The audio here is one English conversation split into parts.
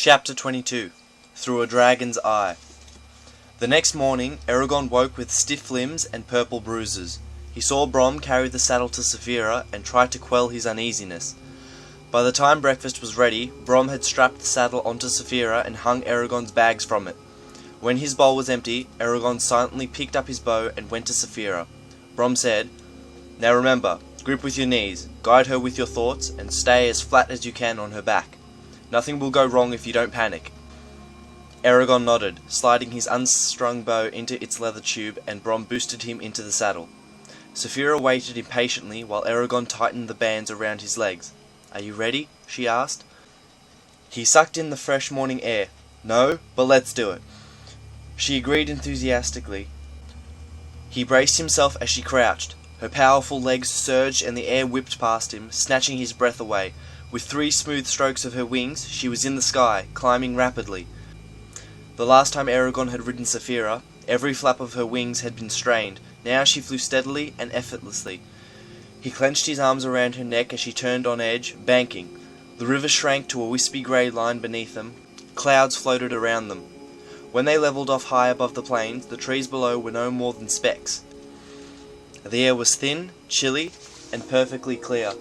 Chapter 22 Through a Dragon's Eye. The next morning, Eragon woke with stiff limbs and purple bruises. He saw Brom carry the saddle to Saphira and tried to quell his uneasiness. By the time breakfast was ready, Brom had strapped the saddle onto Saphira and hung Eragon's bags from it. When his bowl was empty, Eragon silently picked up his bow and went to Saphira. Brom said, "Now remember, grip with your knees, guide her with your thoughts, and stay as flat as you can on her back. Nothing will go wrong if you don't panic." Eragon nodded, sliding his unstrung bow into its leather tube, and Brom boosted him into the saddle. Saphira waited impatiently while Eragon tightened the bands around his legs. "Are you ready?" she asked. He sucked in the fresh morning air. "No, but let's do it." She agreed enthusiastically. He braced himself as she crouched. Her powerful legs surged and the air whipped past him, snatching his breath away. With 3 smooth strokes of her wings, she was in the sky, climbing rapidly. The last time Eragon had ridden Saphira, every flap of her wings had been strained. Now she flew steadily and effortlessly. He clenched his arms around her neck as she turned on edge, banking. The river shrank to a wispy grey line beneath them. Clouds floated around them. When they levelled off high above the plains, the trees below were no more than specks. The air was thin, chilly, and perfectly clear.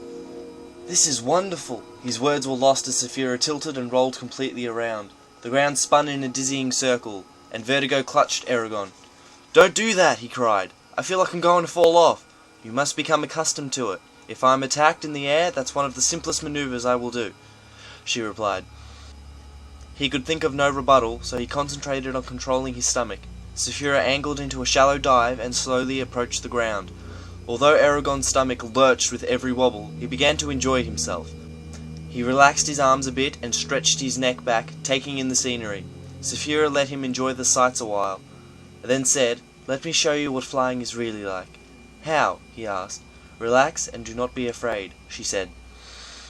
"This is wonderful!" His words were lost as Saphira tilted and rolled completely around. The ground spun in a dizzying circle, and vertigo clutched Eragon. "Don't do that!" he cried. "I feel like I'm going to fall off." "You must become accustomed to it. If I'm attacked in the air, that's one of the simplest maneuvers I will do," she replied. He could think of no rebuttal, so he concentrated on controlling his stomach. Saphira angled into a shallow dive and slowly approached the ground. Although Eragon's stomach lurched with every wobble, he began to enjoy himself. He relaxed his arms a bit and stretched his neck back, taking in the scenery. Saphira let him enjoy the sights a while, then said, "Let me show you what flying is really like." "How?" he asked. "Relax and do not be afraid," she said.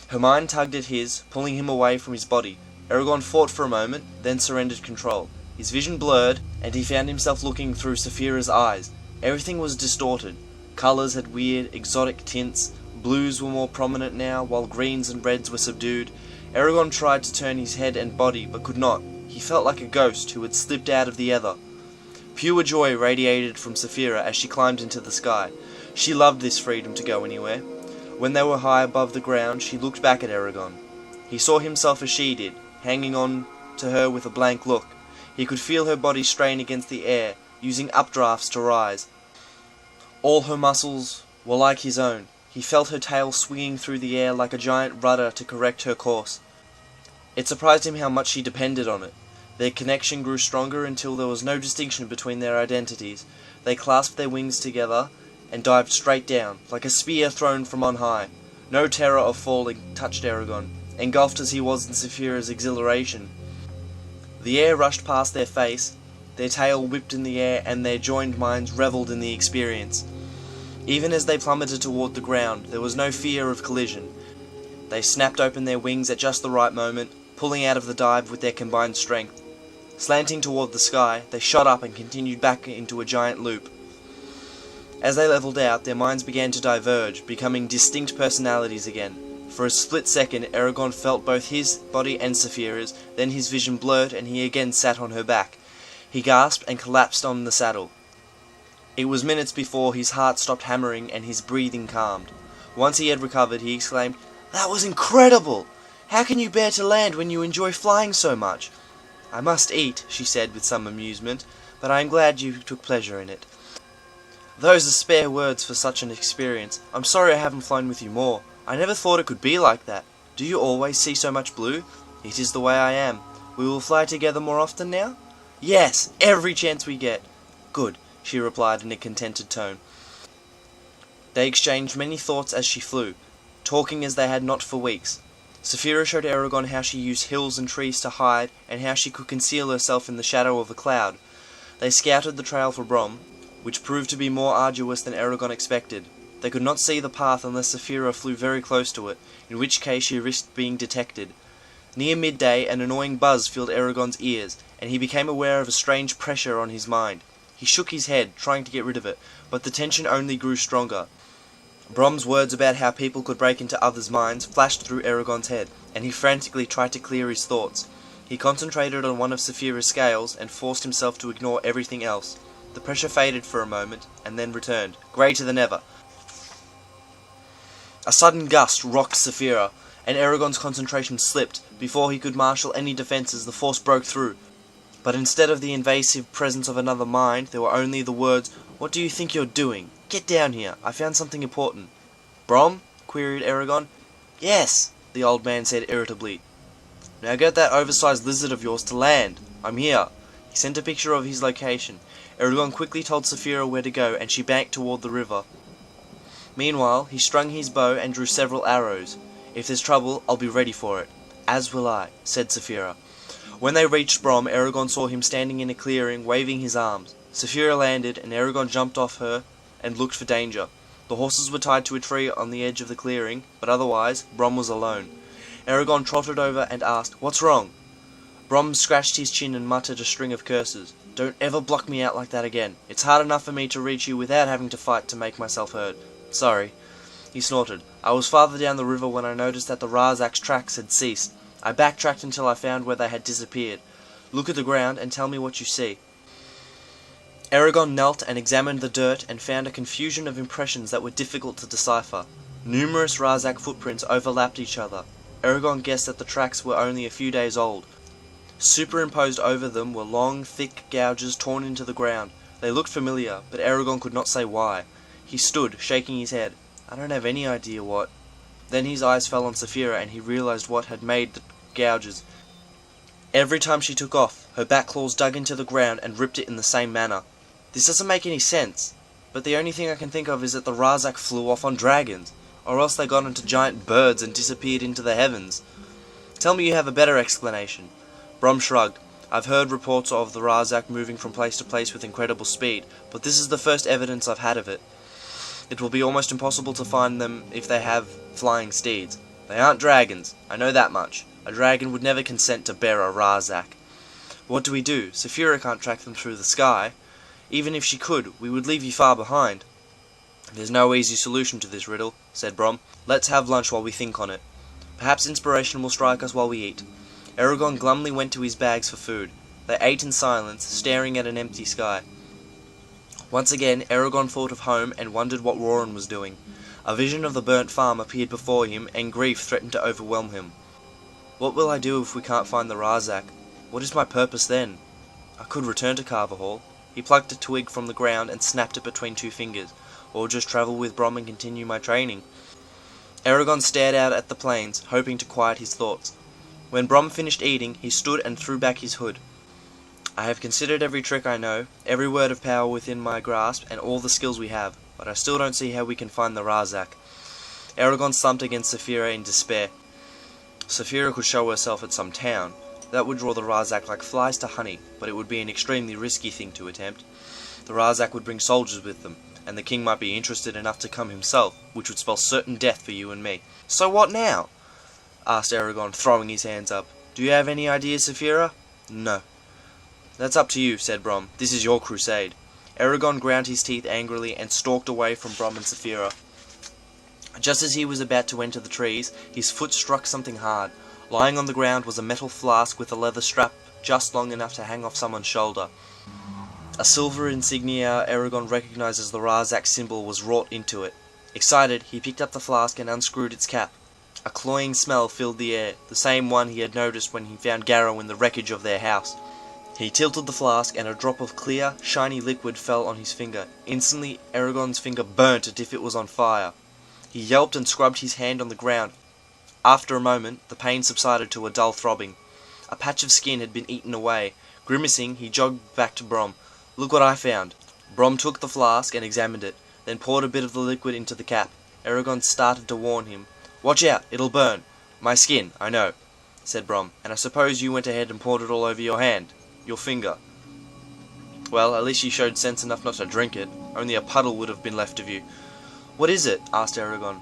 Her mind tugged at his, pulling him away from his body. Eragon fought for a moment, then surrendered control. His vision blurred, and he found himself looking through Saphira's eyes. Everything was distorted. Colours had weird, exotic tints. Blues were more prominent now, while greens and reds were subdued. Eragon tried to turn his head and body, but could not. He felt like a ghost who had slipped out of the ether. Pure joy radiated from Saphira as she climbed into the sky. She loved this freedom to go anywhere. When they were high above the ground, she looked back at Eragon. He saw himself as she did, hanging on to her with a blank look. He could feel her body strain against the air, using updrafts to rise. All her muscles were like his own. He felt her tail swinging through the air like a giant rudder to correct her course. It surprised him how much she depended on it. Their connection grew stronger until there was no distinction between their identities. They clasped their wings together and dived straight down, like a spear thrown from on high. No terror of falling touched Eragon, engulfed as he was in Saphira's exhilaration. The air rushed past their face, their tail whipped in the air, and their joined minds revelled in the experience. Even as they plummeted toward the ground, there was no fear of collision. They snapped open their wings at just the right moment, pulling out of the dive with their combined strength. Slanting toward the sky, they shot up and continued back into a giant loop. As they levelled out, their minds began to diverge, becoming distinct personalities again. For a split second, Eragon felt both his body and Saphira's, then his vision blurred and he again sat on her back. He gasped and collapsed on the saddle. It was minutes before his heart stopped hammering and his breathing calmed. Once he had recovered, he exclaimed, "That was incredible! How can you bear to land when you enjoy flying so much?" "I must eat," she said with some amusement, "but I am glad you took pleasure in it." "Those are spare words for such an experience. I'm sorry I haven't flown with you more. I never thought it could be like that. Do you always see so much blue?" "It is the way I am. We will fly together more often now?" "Yes, every chance we get." "Good," she replied in a contented tone. They exchanged many thoughts as she flew, talking as they had not for weeks. Saphira showed Eragon how she used hills and trees to hide, and how she could conceal herself in the shadow of a cloud. They scouted the trail for Brom, which proved to be more arduous than Eragon expected. They could not see the path unless Saphira flew very close to it, in which case she risked being detected. Near midday, an annoying buzz filled Eragon's ears, and he became aware of a strange pressure on his mind. He shook his head, trying to get rid of it, but the tension only grew stronger. Brom's words about how people could break into others' minds flashed through Eragon's head, and he frantically tried to clear his thoughts. He concentrated on one of Saphira's scales and forced himself to ignore everything else. The pressure faded for a moment, and then returned, greater than ever. A sudden gust rocked Saphira, and Eragon's concentration slipped. Before he could marshal any defences, the force broke through. But instead of the invasive presence of another mind, there were only the words, "What do you think you're doing? Get down here, I found something important." "Brom?" queried Eragon. "Yes," the old man said irritably. "Now get that oversized lizard of yours to land. I'm here." He sent a picture of his location. Eragon quickly told Saphira where to go, and she banked toward the river. Meanwhile, he strung his bow and drew several arrows. "If there's trouble, I'll be ready for it." "As will I," said Saphira. When they reached Brom, Eragon saw him standing in a clearing, waving his arms. Saphira landed, and Eragon jumped off her and looked for danger. The horses were tied to a tree on the edge of the clearing, but otherwise, Brom was alone. Eragon trotted over and asked, "What's wrong?" Brom scratched his chin and muttered a string of curses. "Don't ever block me out like that again. It's hard enough for me to reach you without having to fight to make myself heard." "Sorry." He snorted. "I was farther down the river when I noticed that the Razak's tracks had ceased. I backtracked until I found where they had disappeared. Look at the ground and tell me what you see." Eragon knelt and examined the dirt and found a confusion of impressions that were difficult to decipher. Numerous Razak footprints overlapped each other. Eragon guessed that the tracks were only a few days old. Superimposed over them were long, thick gouges torn into the ground. They looked familiar, but Eragon could not say why. He stood, shaking his head. "I don't have any idea what." Then his eyes fell on Saphira, and he realized what had made the gouges. Every time she took off, her back claws dug into the ground and ripped it in the same manner. "This doesn't make any sense, but the only thing I can think of is that the Razak flew off on dragons, or else they got into giant birds and disappeared into the heavens. Tell me you have a better explanation." Brom shrugged. "I've heard reports of the Razak moving from place to place with incredible speed, but this is the first evidence I've had of it. It will be almost impossible to find them if they have flying steeds. They aren't dragons, I know that much. A dragon would never consent to bear a Razak. What do we do? Saphira can't track them through the sky. Even if she could, we would leave you far behind." "There's no easy solution to this riddle," said Brom. "Let's have lunch while we think on it. Perhaps inspiration will strike us while we eat." Eragon glumly went to his bags for food. They ate in silence, staring at an empty sky. Once again, Eragon thought of home and wondered what Roran was doing. A vision of the burnt farm appeared before him, and grief threatened to overwhelm him. "What will I do if we can't find the Razak? What is my purpose then? I could return to Carver Hall." He plucked a twig from the ground and snapped it between two fingers, or just travel with Brom and continue my training. Eragon stared out at the plains, hoping to quiet his thoughts. When Brom finished eating, he stood and threw back his hood. "I have considered every trick I know, every word of power within my grasp, and all the skills we have, but I still don't see how we can find the Razak." Eragon slumped against Saphira in despair. Saphira could show herself at some town. That would draw the Razak like flies to honey, but it would be an extremely risky thing to attempt. The Razak would bring soldiers with them, and the king might be interested enough to come himself, which would spell certain death for you and me. "So what now?" asked Eragon, throwing his hands up. "Do you have any ideas, Saphira?" "No." "That's up to you," said Brom. "This is your crusade." Eragon ground his teeth angrily and stalked away from Brom and Saphira. Just as he was about to enter the trees, his foot struck something hard. Lying on the ground was a metal flask with a leather strap just long enough to hang off someone's shoulder. A silver insignia Eragon recognized as the Razak symbol was wrought into it. Excited, he picked up the flask and unscrewed its cap. A cloying smell filled the air, the same one he had noticed when he found Garrow in the wreckage of their house. He tilted the flask, and a drop of clear, shiny liquid fell on his finger. Instantly, Eragon's finger burnt as if it was on fire. He yelped and scrubbed his hand on the ground. After a moment, the pain subsided to a dull throbbing. A patch of skin had been eaten away. Grimacing, he jogged back to Brom. "Look what I found." Brom took the flask and examined it, then poured a bit of the liquid into the cap. Eragon started to warn him. "Watch out, it'll burn." "My skin, I know," said Brom. "And I suppose you went ahead and poured it all over your hand. Your finger." "Well, at least you showed sense enough not to drink it. Only a puddle would have been left of you." "What is it?" asked Eragon.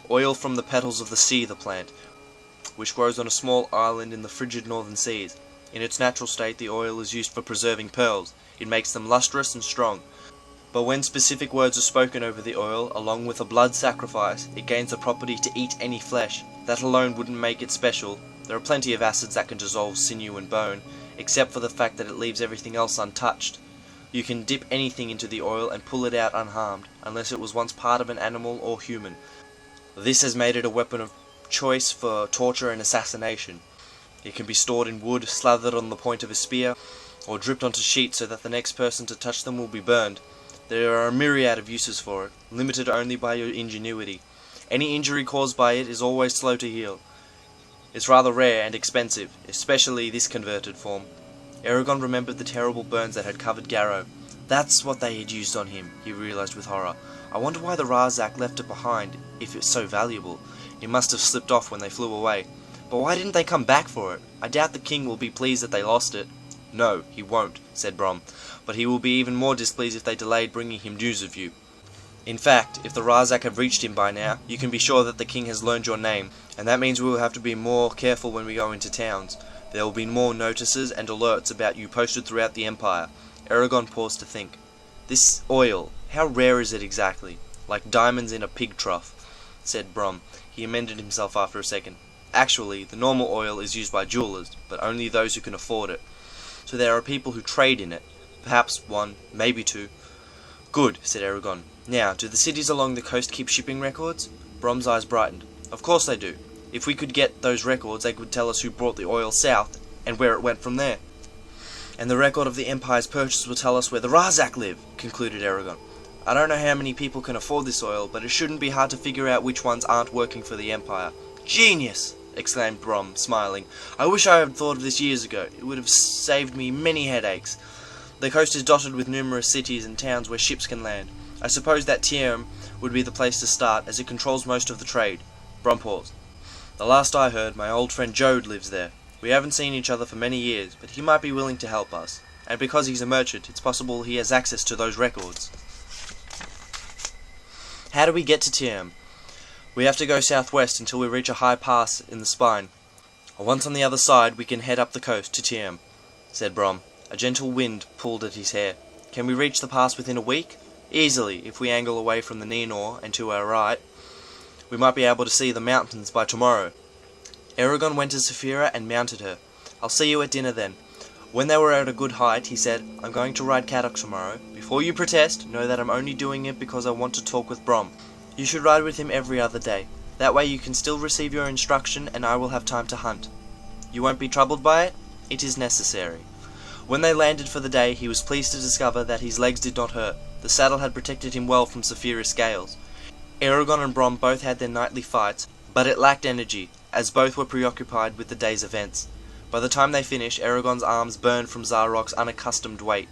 "Oil from the petals of the seether plant, which grows on a small island in the frigid northern seas. In its natural state, the oil is used for preserving pearls. It makes them lustrous and strong. But when specific words are spoken over the oil, along with a blood sacrifice, it gains the property to eat any flesh. That alone wouldn't make it special. There are plenty of acids that can dissolve sinew and bone, except for the fact that it leaves everything else untouched. You can dip anything into the oil and pull it out unharmed, unless it was once part of an animal or human. This has made it a weapon of choice for torture and assassination. It can be stored in wood, slathered on the point of a spear, or dripped onto sheets so that the next person to touch them will be burned. There are a myriad of uses for it, limited only by your ingenuity. Any injury caused by it is always slow to heal. It's rather rare and expensive, especially this converted form. Eragon remembered the terrible burns that had covered Garrow. That's what they had used on him, he realized with horror. I wonder why the Razak left it behind, if it's so valuable. It must have slipped off when they flew away. But why didn't they come back for it? I doubt the king will be pleased that they lost it. No, he won't, said Brom, but he will be even more displeased if they delayed bringing him news of you. In fact, if the Razak have reached him by now, you can be sure that the king has learned your name, and that means we will have to be more careful when we go into towns. There will be more notices and alerts about you posted throughout the Empire. Eragon paused to think. This oil, how rare is it exactly? Like diamonds in a pig trough, said Brom. He amended himself after a second. Actually, the normal oil is used by jewelers, but only those who can afford it. So there are people who trade in it. Perhaps one, maybe two. Good, said Eragon. Now, do the cities along the coast keep shipping records? Brom's eyes brightened. Of course they do. If we could get those records, they could tell us who brought the oil south, and where it went from there. And the record of the Empire's purchase will tell us where the Razak live, concluded Eragon. I don't know how many people can afford this oil, but it shouldn't be hard to figure out which ones aren't working for the Empire. Genius! Exclaimed Brom, smiling. I wish I had thought of this years ago. It would have saved me many headaches. The coast is dotted with numerous cities and towns where ships can land. I suppose that Tierm would be the place to start, as it controls most of the trade. Brom paused. The last I heard, my old friend Jode lives there. We haven't seen each other for many years, but he might be willing to help us. And because he's a merchant, it's possible he has access to those records. How do we get to Tierm? We have to go southwest until we reach a high pass in the spine. Once on the other side, we can head up the coast to Tierm, said Brom. A gentle wind pulled at his hair. Can we reach the pass within a week? Easily, if we angle away from the Nenor and to our right. We might be able to see the mountains by tomorrow. Eragon went to Saphira and mounted her. I'll see you at dinner then. When they were at a good height, he said, I'm going to ride Caddock tomorrow. Before you protest, know that I'm only doing it because I want to talk with Brom. You should ride with him every other day. That way you can still receive your instruction and I will have time to hunt. You won't be troubled by it? It is necessary. When they landed for the day, he was pleased to discover that his legs did not hurt. The saddle had protected him well from Saphira's scales. Eragon and Brom both had their nightly fights, but it lacked energy, as both were preoccupied with the day's events. By the time they finished, Eragon's arms burned from Zarok's unaccustomed weight.